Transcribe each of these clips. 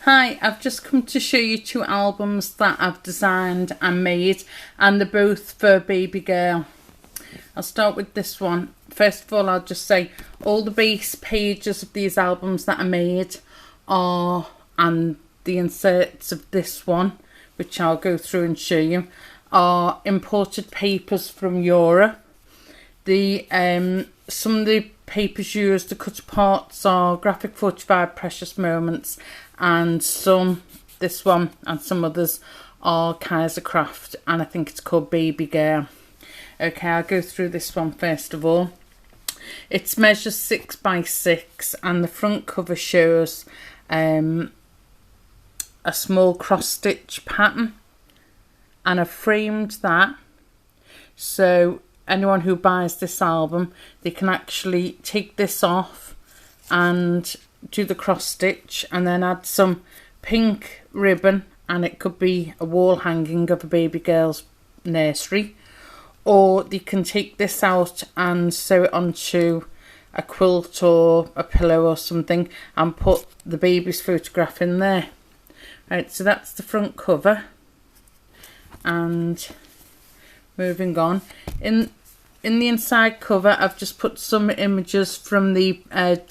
Hi, I've just come to show you two albums that I've designed and made, and they're both for baby girl. I'll start with this one. First of all, I'll just say all the base pages of these albums that I made are, and the inserts of this one, which I'll go through and show you, are imported papers from Europe. Some of the papers used to cut aparts are Graphic 45 Precious Moments, and this one and some others are Kaisercraft, and I think it's called Baby Girl. Okay, I'll go through this one first of all. It's measures 6 by 6, and the front cover shows a small cross stitch pattern, and I've framed that so anyone who buys this album, they can actually take this off and do the cross stitch and then add some pink ribbon, and it could be a wall hanging of a baby girl's nursery, or they can take this out and sew it onto a quilt or a pillow or something and put the baby's photograph in there. Right, so that's the front cover. And moving on, in the inside cover, I've just put some images from the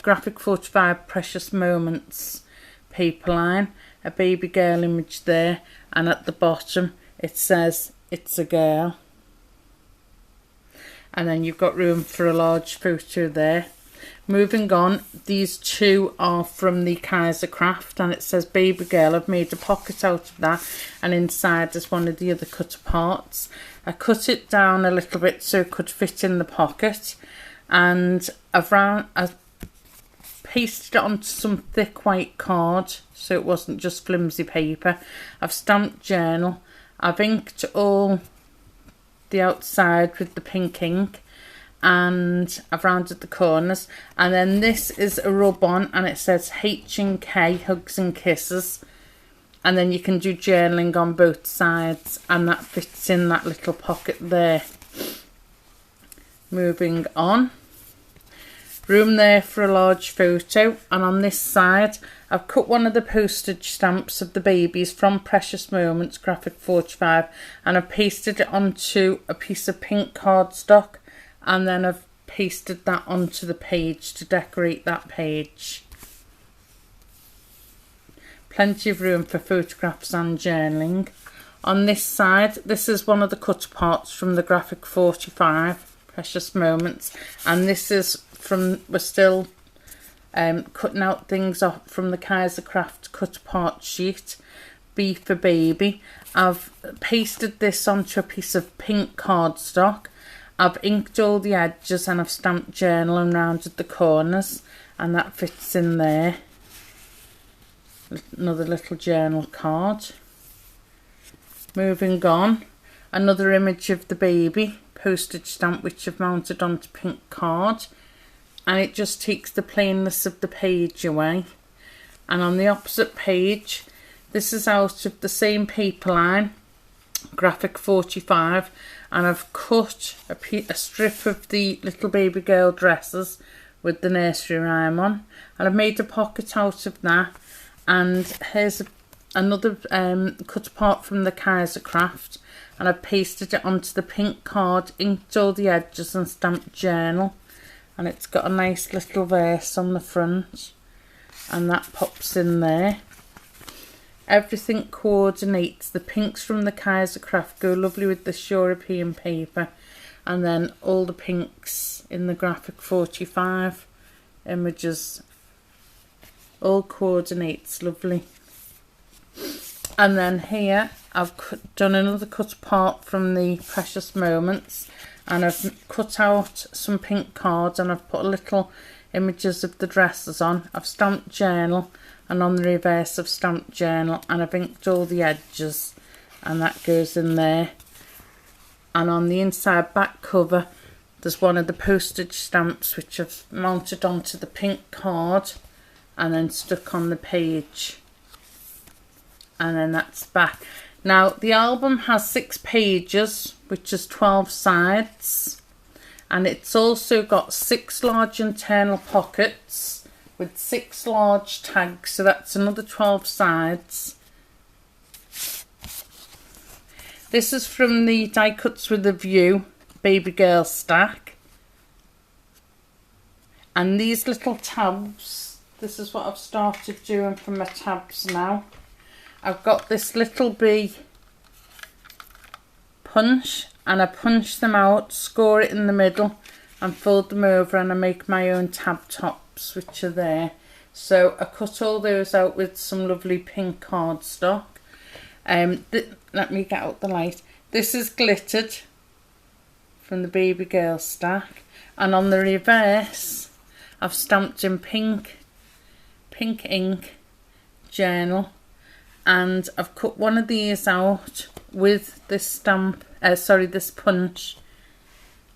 Graphic 45 Precious Moments paper line, a baby girl image there, and at the bottom it says it's a girl, and then you've got room for a large photo there. Moving on, these two are from the Kaisercraft, and it says Baby Girl. I've made a pocket out of that, and inside is one of the other cut aparts. I cut it down a little bit so it could fit in the pocket, and I've pasted it onto some thick white card so it wasn't just flimsy paper. I've stamped journal. I've inked all the outside with the pink ink, and I've rounded the corners, and then this is a rub on, and it says H&K Hugs and Kisses, and then you can do journaling on both sides, and that fits in that little pocket there. Moving on, room there for a large photo, and on this side I've cut one of the postage stamps of the babies from Precious Moments Graphic 45, and I've pasted it onto a piece of pink cardstock, and then I've pasted that onto the page to decorate that page. Plenty of room for photographs and journaling. On this side, this is one of the cut aparts from the Graphic 45 Precious Moments, and this is we're still cutting out things off from the Kaisercraft cut apart sheet, B for Baby. I've pasted this onto a piece of pink cardstock. I've inked all the edges, and I've stamped journal and rounded the corners, and that fits in there. Another little journal card. Moving on, another image of the baby, postage stamp, which I've mounted onto pink card, and it just takes the plainness of the page away. And on the opposite page, this is out of the same paper line, Graphic 45, and I've cut a strip of the little baby girl dresses with the nursery rhyme on, and I've made a pocket out of that. And here's another cut apart from the Kaisercraft, and I've pasted it onto the pink card, inked all the edges and stamped journal, and it's got a nice little verse on the front, and that pops in there. Everything coordinates. The pinks from the Kaisercraft go lovely with this European paper, and then all the pinks in the Graphic 45 images all coordinates lovely. And then here I've done another cut apart from the Precious Moments, and I've cut out some pink cards, and I've put little images of the dresses on. I've stamped journal, and on the reverse I've stamped journal, and I've inked all the edges, and that goes in there. And on the inside back cover there's one of the postage stamps which I've mounted onto the pink card and then stuck on the page, and then that's back. Now the album has 6 pages, which is 12 sides, and it's also got 6 large internal pockets with 6 large tags, so that's another 12 sides. This is from the Die Cuts with a View baby girl stack. And these little tabs, this is what I've started doing for my tabs now. I've got this little bee punch, and I punch them out, score it in the middle and fold them over, and I make my own tab tops, which are there. So I cut all those out with some lovely pink cardstock. Let me get out the light. This is glittered from the baby girl stack, and on the reverse I've stamped in pink ink journal, and I've cut one of these out with this stamp, this punch,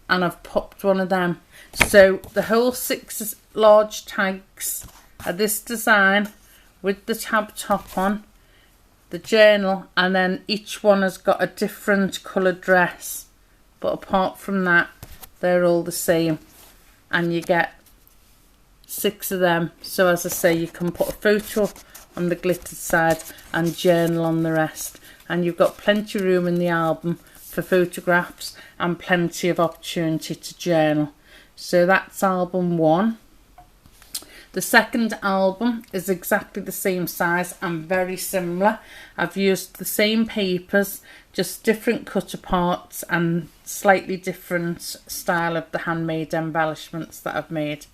and I've popped one of them. So the whole 6 large tags are this design with the tab top on, the journal, and then each one has got a different coloured dress, but apart from that they're all the same, and you get 6 of them. So as I say, you can put a photo on the glittered side and journal on the rest, and you've got plenty of room in the album for photographs and plenty of opportunity to journal. So that's album 1. The second album is exactly the same size and very similar. I've used the same papers, just different cut parts and slightly different style of the handmade embellishments that I've made.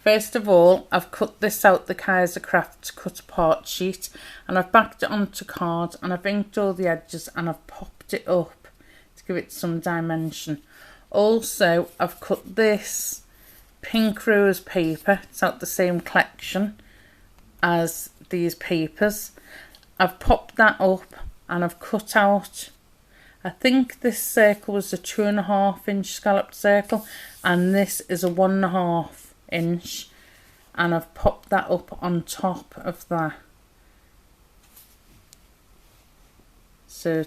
First of all, I've cut this out the Kaiser Craft cut apart sheet, and I've backed it onto card, and I've inked all the edges, and I've popped it up to give it some dimension. Also, I've cut this pink rose paper. It's out the same collection as these papers. I've popped that up, and I've cut out, I think this circle was a 2.5 inch scalloped circle, and this is a 1.5 inch, and I've popped that up on top of that. So